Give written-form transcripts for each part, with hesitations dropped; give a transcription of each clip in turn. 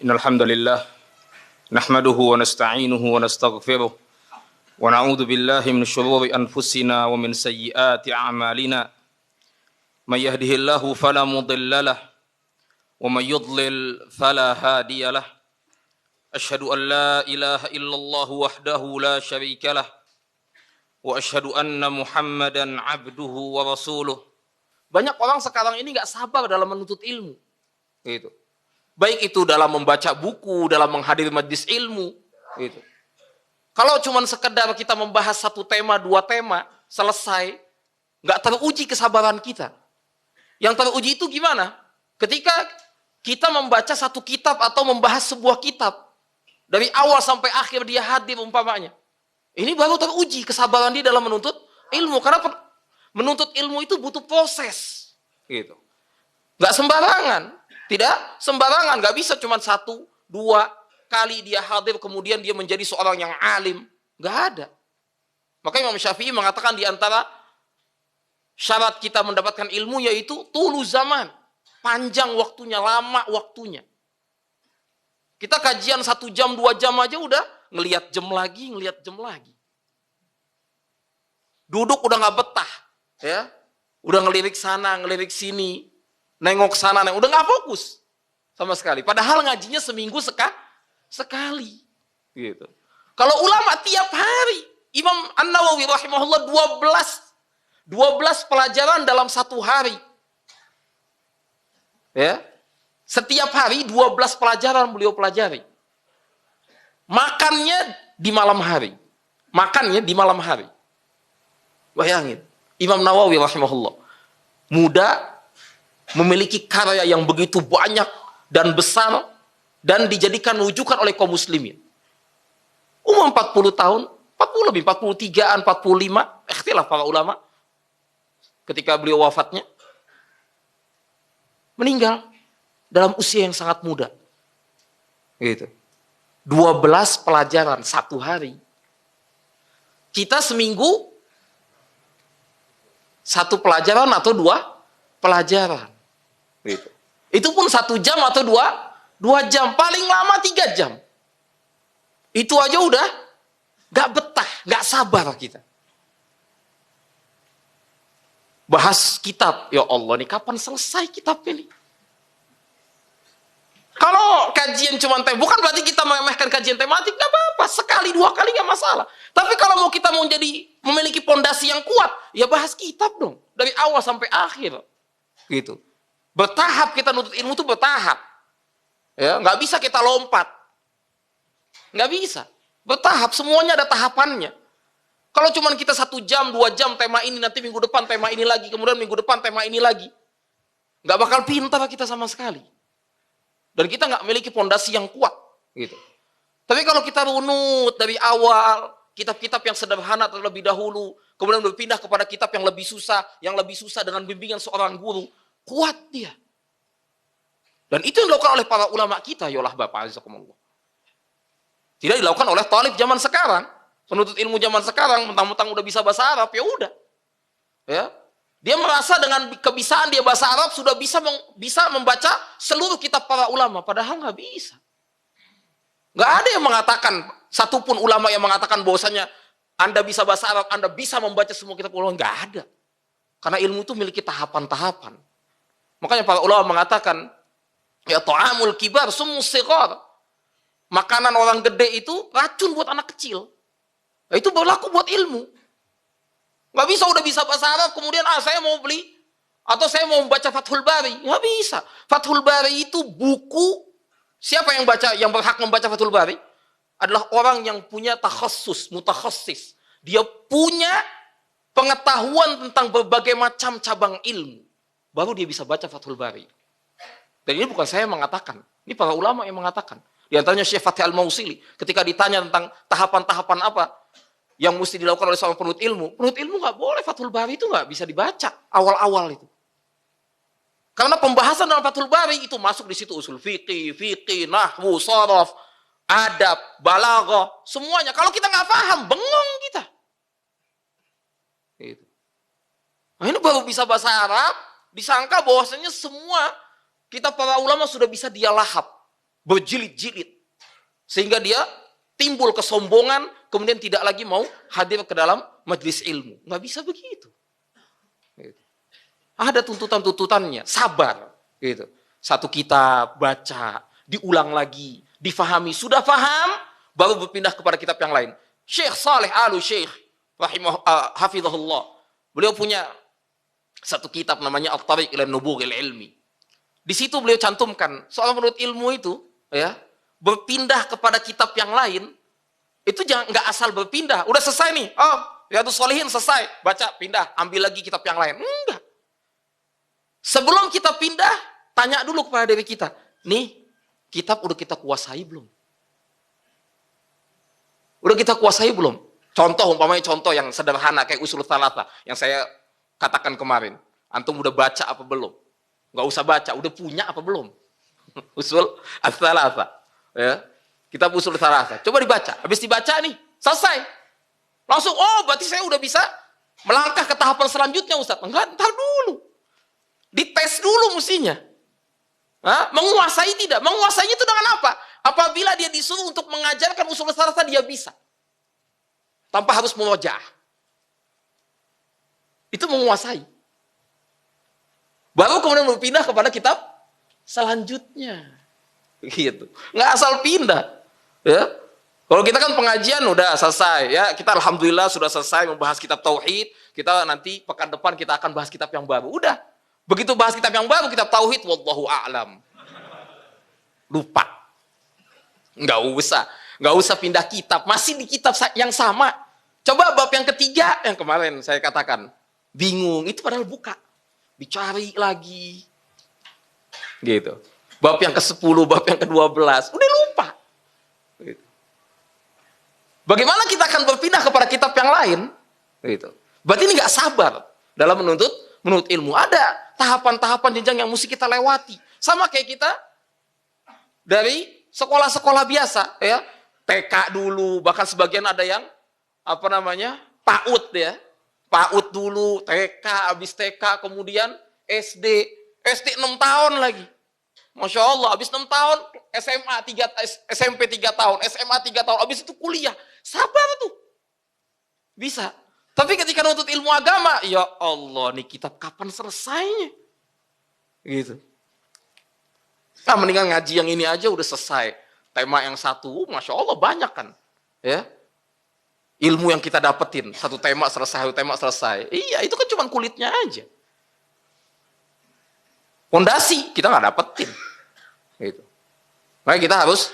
إن الحمد لله نحمده ونستعينه ونستغفره ونعوذ بالله من شرور أنفسنا ومن سيئات أعمالنا من يهده الله فلا مضل له ومن يضلل فلا هادي له أشهد أن لا إله إلا الله وحده لا شريك له وأشهد أن محمدا عبده ورسوله. Banyak orang sekarang ini nggak sabar dalam menuntut ilmu, gitu. Baik itu dalam membaca buku, dalam menghadiri majlis ilmu, gitu. Kalau cuma sekedar kita membahas satu tema, dua tema, selesai, nggak teruji kesabaran kita. Yang teruji itu gimana? Ketika kita membaca satu kitab atau membahas sebuah kitab, dari awal sampai akhir dia hadir umpamanya. Ini baru teruji kesabaran dia dalam menuntut ilmu. Karena menuntut ilmu itu butuh proses, gitu. Nggak sembarangan. Tidak sembarangan, nggak bisa cuma satu, dua kali dia hadir kemudian dia menjadi seorang yang alim. Nggak ada. Maka Imam Syafi'i mengatakan di antara syarat kita mendapatkan ilmu yaitu tulu zaman. Panjang waktunya, lama waktunya. Kita kajian 1 jam, 2 jam aja udah ngelihat jam lagi. Duduk udah nggak betah. Ya, udah ngelirik sana, ngelirik sini. Nengok sana, udah nggak fokus sama sekali. Padahal ngajinya seminggu sekali. Gitu. Kalau ulama tiap hari, Imam An-Nawawi rahimahullah 12 pelajaran dalam satu hari. Ya, setiap hari 12 pelajaran beliau pelajari. Makannya di malam hari. Bayangin, Imam Nawawi rahimahullah muda, memiliki karya yang begitu banyak dan besar dan dijadikan rujukan oleh kaum muslimin. Umur 40 tahun, 40 lebih, 43-an, 45, ikhtilaf para ulama. Ketika beliau wafatnya, meninggal dalam usia yang sangat muda. Gitu. 12 pelajaran satu hari. Kita seminggu 1 pelajaran atau 2 pelajaran. Gitu. Itu pun 1 jam atau 2 jam, paling lama 3 jam. Itu aja udah gak betah, gak sabar kita. Bahas kitab, ya Allah nih kapan selesai kitab ini? Kalau kajian cuma bukan berarti kita meremehkan kajian tematik, gak apa-apa, sekali 2 kali gak masalah. Tapi kalau kita mau memiliki pondasi yang kuat, ya bahas kitab dong, dari awal sampai akhir. Gitu. Bertahap kita nuntut ilmu itu bertahap. Ya, nggak bisa kita lompat. Nggak bisa. Bertahap, semuanya ada tahapannya. Kalau cuma kita 1 jam, 2 jam tema ini, nanti minggu depan tema ini lagi, kemudian minggu depan tema ini lagi. Nggak bakal pintar kita sama sekali. Dan kita nggak memiliki pondasi yang kuat. Gitu. Tapi kalau kita runut dari awal, kitab-kitab yang sederhana terlebih dahulu, kemudian berpindah kepada kitab yang lebih susah dengan bimbingan seorang guru, kuat dia. Dan itu yang dilakukan oleh para ulama kita, ya Allah Bapak Azzaikumullah. Tidak dilakukan oleh talib zaman sekarang. Penuntut ilmu zaman sekarang, mentang-mentang udah bisa bahasa Arab, ya udah. Ya. Dia merasa dengan kebisaan dia bahasa Arab sudah bisa membaca seluruh kitab para ulama. Padahal nggak bisa. Nggak ada yang mengatakan, satupun ulama yang mengatakan bahwasanya Anda bisa bahasa Arab, Anda bisa membaca semua kitab ulama. Nggak ada. Karena ilmu itu memiliki tahapan-tahapan. Makanya para ulama mengatakan, ya ta'amul kibar summus sighar. Makanan orang gede itu racun buat anak kecil. Nah, itu berlaku buat ilmu. Nggak bisa udah bisa bahasa Arab, kemudian saya mau beli, atau saya mau membaca Fathul Bari. Nggak bisa. Fathul Bari itu buku, siapa yang berhak membaca Fathul Bari? Adalah orang yang punya takhassus, mutakhassis. Dia punya pengetahuan tentang berbagai macam cabang ilmu. Baru dia bisa baca Fathul Bari. Dan ini bukan saya yang mengatakan. Ini para ulama yang mengatakan. Di antaranya Syekh Fatih Al-Mausili. Ketika ditanya tentang tahapan-tahapan apa yang mesti dilakukan oleh seorang penuntut ilmu. Penuntut ilmu nggak boleh. Fathul Bari itu nggak bisa dibaca. Awal-awal itu. Karena pembahasan dalam Fathul Bari itu masuk di situ. Usul fiqih, nahwu, sharaf, adab, balaghah. Semuanya. Kalau kita nggak paham, bengong kita. Gitu. Nah, ini baru bisa bahasa Arab. Disangka bahwasanya semua kitab para ulama sudah bisa dia lahap. berjilid-jilid. Sehingga dia timbul kesombongan, kemudian tidak lagi mau hadir ke dalam majelis ilmu. Nggak bisa begitu. Gitu. Ada tuntutan-tuntutannya, sabar. Gitu. Satu kitab, baca, diulang lagi, difahami. Sudah faham, baru berpindah kepada kitab yang lain. Syekh Saleh Al-Syekh, hafizahullah. Beliau punya satu kitab namanya At-Tariq ila Nubughil Ilmi. Di situ beliau cantumkan, soal menurut ilmu itu, ya, berpindah kepada kitab yang lain, itu jangan nggak asal berpindah. Udah selesai nih, oh, Riyadhus Shalihin selesai, baca, pindah, ambil lagi kitab yang lain. Enggak. Sebelum kita pindah, tanya dulu kepada diri kita, nih, kitab udah kita kuasai belum? Udah kita kuasai belum? Contoh, umpamanya contoh yang sederhana, kayak usul thalatha, yang saya katakan kemarin. Antum udah baca apa belum? Nggak usah baca, udah punya apa belum? Usul thalatha. Ya. Kitab usul thalatha. Coba dibaca. Habis dibaca nih, selesai. Langsung, oh berarti saya udah bisa melangkah ke tahapan selanjutnya, Ustaz. Enggak, entar dulu. Dites dulu mestinya. Hah? Menguasai tidak? Menguasainya itu dengan apa? Apabila dia disuruh untuk mengajarkan usul thalatha, dia bisa. Tanpa harus mewajah. Itu menguasai. Baru kemudian berpindah kepada kitab selanjutnya. Gitu. Nggak asal pindah. Ya. Kalau kita kan pengajian udah selesai. Ya, kita alhamdulillah sudah selesai membahas kitab tauhid. Kita nanti pekan depan kita akan bahas kitab yang baru. Udah. Begitu bahas kitab yang baru, kitab tauhid, wallahu a'lam. Lupa. Nggak usah pindah kitab. Masih di kitab yang sama. Coba bab yang ketiga, yang kemarin saya katakan. Bingung, itu padahal buka. Dicari lagi. Gitu. Bab yang ke-10, bab yang ke-12. Udah lupa. Gitu. Bagaimana kita akan berpindah kepada kitab yang lain? Gitu. Berarti ini nggak sabar dalam menuntut ilmu. Ada tahapan-tahapan jenjang yang mesti kita lewati. Sama kayak kita dari sekolah-sekolah biasa. Ya. TK dulu, bahkan sebagian ada yang PAUD ya. PAUD dulu, TK, habis TK, kemudian SD 6 tahun lagi. Masya Allah, habis 6 tahun, SMP 3 tahun, SMA 3 tahun, habis itu kuliah. Sabar tuh. Bisa. Tapi ketika nuntut ilmu agama, ya Allah, nih kitab kapan selesainya? Gitu. Nah, mendingan ngaji yang ini aja udah selesai. Tema yang satu, Masya Allah banyak kan. Ya. Ilmu yang kita dapetin, satu tema selesai. Iya, itu kan cuma kulitnya aja. Fondasi kita nggak dapetin. Gitu. Makanya kita harus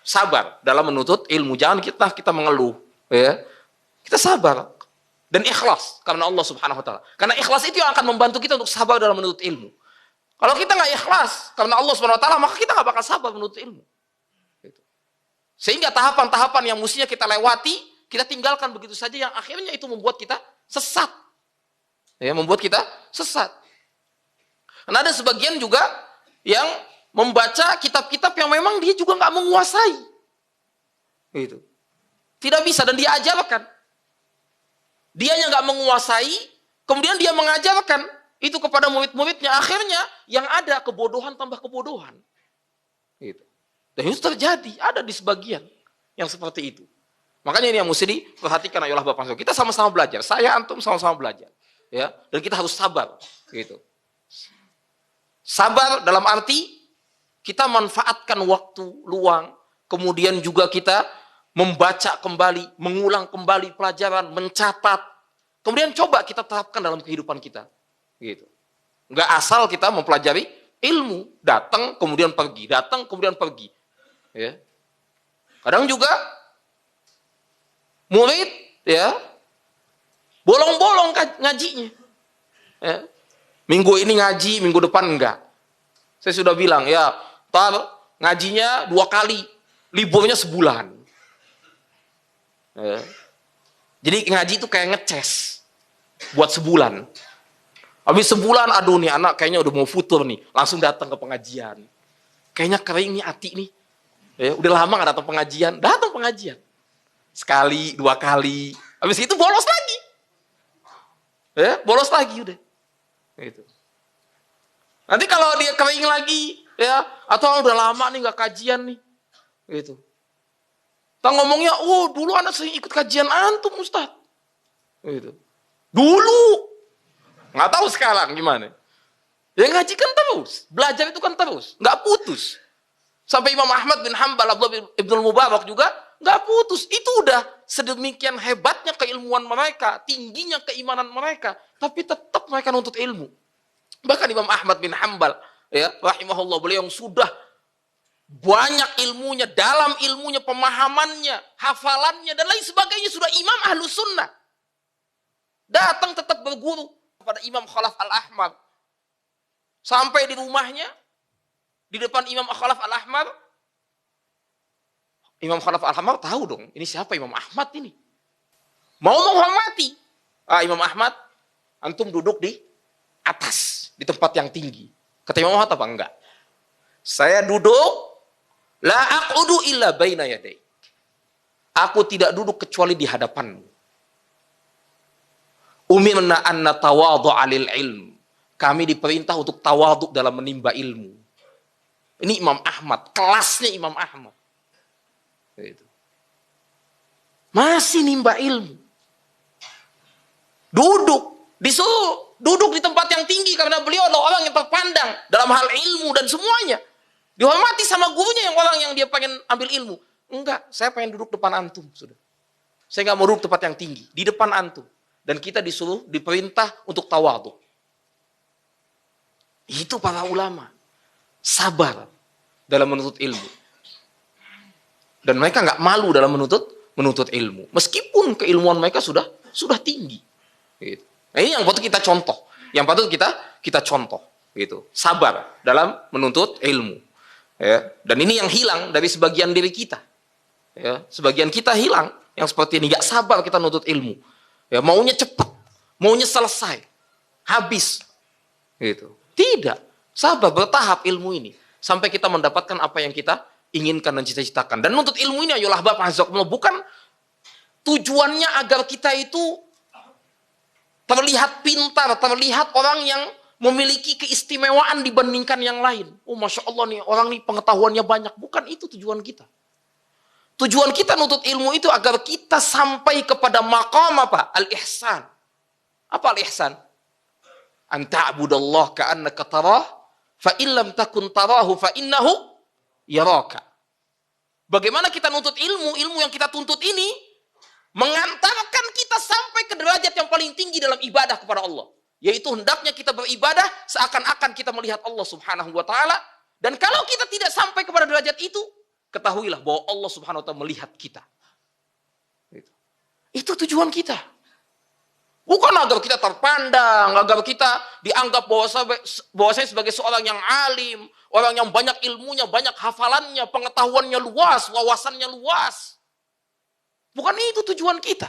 sabar dalam menuntut ilmu. Jangan kita mengeluh. Ya. Kita sabar. Dan ikhlas karena Allah Subhanahu Wa Taala. Karena ikhlas itu yang akan membantu kita untuk sabar dalam menuntut ilmu. Kalau kita nggak ikhlas karena Allah Subhanahu Wa Taala, maka kita nggak bakal sabar menuntut ilmu. Gitu. Sehingga tahapan-tahapan yang mestinya kita lewati, kita tinggalkan begitu saja, yang akhirnya itu membuat kita sesat. Ya, membuat kita sesat. Karena ada sebagian juga yang membaca kitab-kitab yang memang dia juga nggak menguasai. Gitu. Tidak bisa, dan dia ajarkan. Dia yang nggak menguasai, kemudian dia mengajarkan itu kepada murid-muridnya. Akhirnya yang ada kebodohan tambah kebodohan. Gitu. Dan itu terjadi, ada di sebagian yang seperti itu. Makanya ini yang mesti diperhatikan ayolah Bapak Ibu. Kita sama-sama belajar. Saya antum sama-sama belajar. Ya, dan kita harus sabar. Gitu. Sabar dalam arti kita manfaatkan waktu luang, kemudian juga kita membaca kembali, mengulang kembali pelajaran, mencatat. Kemudian coba kita terapkan dalam kehidupan kita. Gitu. Nggak asal kita mempelajari ilmu, datang kemudian pergi, datang kemudian pergi. Ya. Kadang juga murid ya bolong-bolong ngajinya. Ya. Minggu ini ngaji, minggu depan enggak. Saya sudah bilang ya, tar ngajinya 2 kali, liburnya sebulan. Ya. Jadi ngaji itu kayak ngeces buat sebulan. Habis sebulan, aduh nih anak kayaknya udah mau futur nih, langsung datang ke pengajian. Kayaknya kering nih hati nih. Ya, udah lama nggak datang pengajian. Sekali, 2 kali. Habis itu bolos lagi. Ya, bolos lagi udah. Gitu. Nanti kalau dia kering lagi, Ya, atau udah lama nih nggak kajian nih. Gitu. Kita ngomongnya, oh dulu anak saya ikut kajian antum Ustaz. Gitu. Dulu. Nggak tahu sekarang gimana. Ya ngaji kan terus. Belajar itu kan terus. Nggak putus. Sampai Imam Ahmad bin Hanbal, Abdullah Ibnul Mubarak juga nggak putus. Itu udah sedemikian hebatnya keilmuan mereka, tingginya keimanan mereka, tapi tetap mereka nuntut ilmu. Bahkan Imam Ahmad bin Hanbal, ya, rahimahullah, beliau yang sudah banyak ilmunya, dalam ilmunya, pemahamannya, hafalannya, dan lain sebagainya, sudah imam ahlus sunnah. Datang tetap berguru kepada Imam Khalaf Al-Ahmar. Sampai di rumahnya, di depan Imam Khalaf Al-Ahmar, Imam Khalaf Al-Ahmar tahu dong, ini siapa Imam Ahmad ini. Mau menghormati. Imam Ahmad, antum duduk di atas, di tempat yang tinggi. Kata Imam Ahmad apa? Enggak. Saya duduk, la aqudu illa baina yaday. Aku tidak duduk kecuali di hadapanmu. Umirna an natawadhu'a lil ilm. Kami diperintah untuk tawadhu dalam menimba ilmu. Ini Imam Ahmad, kelasnya Imam Ahmad. Gitu. Masih nimba ilmu. Disuruh duduk di tempat yang tinggi karena beliau adalah orang yang terpandang dalam hal ilmu dan semuanya. Dihormati sama gurunya yang orang yang dia pengen ambil ilmu. Enggak, saya pengen duduk depan antum, sudah. Saya nggak mau duduk tempat yang tinggi, di depan antum. Dan kita disuruh, diperintah untuk tawadhu. Itu para ulama. Sabar dalam menuntut ilmu. Dan mereka nggak malu dalam menuntut ilmu. Meskipun keilmuan mereka sudah tinggi. Gitu. Nah, ini yang patut kita contoh. Yang patut kita contoh. Gitu. Sabar dalam menuntut ilmu. Ya. Dan ini yang hilang dari sebagian diri kita. Ya. Sebagian kita hilang. Yang seperti ini. Nggak sabar kita menuntut ilmu. Ya. Maunya cepat. Maunya selesai. Habis. Gitu. Tidak. Sabar bertahap ilmu ini. Sampai kita mendapatkan apa yang kita inginkan dan cita-citakan. Dan menuntut ilmu ini, ayolah Bapak Hazakumullah, bukan tujuannya agar kita itu terlihat pintar, terlihat orang yang memiliki keistimewaan dibandingkan yang lain. Oh Masya Allah nih, orang nih pengetahuannya banyak. Bukan itu tujuan kita. Tujuan kita nuntut ilmu itu agar kita sampai kepada maqam apa? Al-ihsan. Apa al-ihsan? An ta'budallah ka'annaka tarah, fa illam takun tarahu fa innahu yaraka. Bagaimana kita nuntut ilmu yang kita tuntut ini mengantarkan kita sampai ke derajat yang paling tinggi dalam ibadah kepada Allah. Yaitu hendaknya kita beribadah seakan-akan kita melihat Allah Subhanahu wa ta'ala. Dan kalau kita tidak sampai kepada derajat itu, ketahuilah bahwa Allah Subhanahu wa ta'ala melihat kita. Itu tujuan kita. Bukan agar kita terpandang, agar kita dianggap bahwasanya sebagai seorang yang alim, orang yang banyak ilmunya, banyak hafalannya, pengetahuannya luas, wawasannya luas. Bukan itu tujuan kita.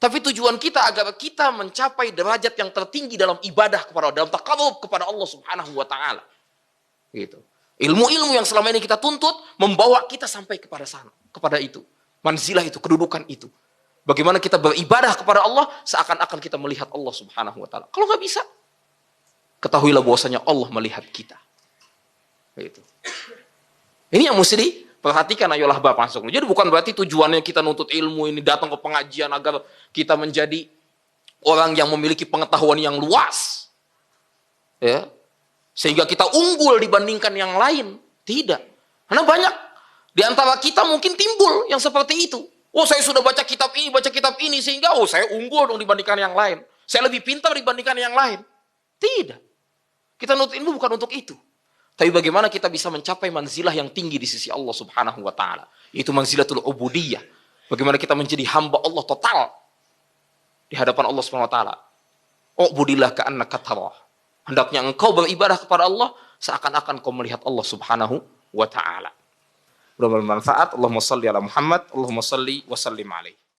Tapi tujuan kita agar kita mencapai derajat yang tertinggi dalam ibadah kepada Allah, dalam taqarrub kepada Allah Subhanahu wa ta'ala. Gitu. Ilmu-ilmu yang selama ini kita tuntut membawa kita sampai kepada sana, kepada itu. Manzilah itu, kedudukan itu. Bagaimana kita beribadah kepada Allah seakan-akan kita melihat Allah Subhanahu wa ta'ala. Kalau nggak bisa, ketahuilah bahwasanya Allah melihat kita. Gitu. Ini yang mesti diperhatikan, ayolah Bapak. Jadi bukan berarti tujuannya kita nuntut ilmu ini datang ke pengajian agar kita menjadi orang yang memiliki pengetahuan yang luas. Ya. Sehingga kita unggul dibandingkan yang lain. Tidak. Karena banyak di antara kita mungkin timbul yang seperti itu. Oh, saya sudah baca kitab ini, sehingga saya unggul dong dibandingkan yang lain. Saya lebih pintar dibandingkan yang lain. Tidak. Kita nuntut ilmu bukan untuk itu. Tapi bagaimana kita bisa mencapai manzilah yang tinggi di sisi Allah Subhanahu wa ta'ala. Itu manzilatul ubudiyah. Bagaimana kita menjadi hamba Allah total di hadapan Allah Subhanahu wa ta'ala. Ubudillah ka'annaka tarah. Hendaknya engkau beribadah kepada Allah seakan-akan kau melihat Allah Subhanahu wa ta'ala. Mudah-mudahan bermanfaat. Allahumma salli ala Muhammad, Allahumma salli wa sallim alaihi.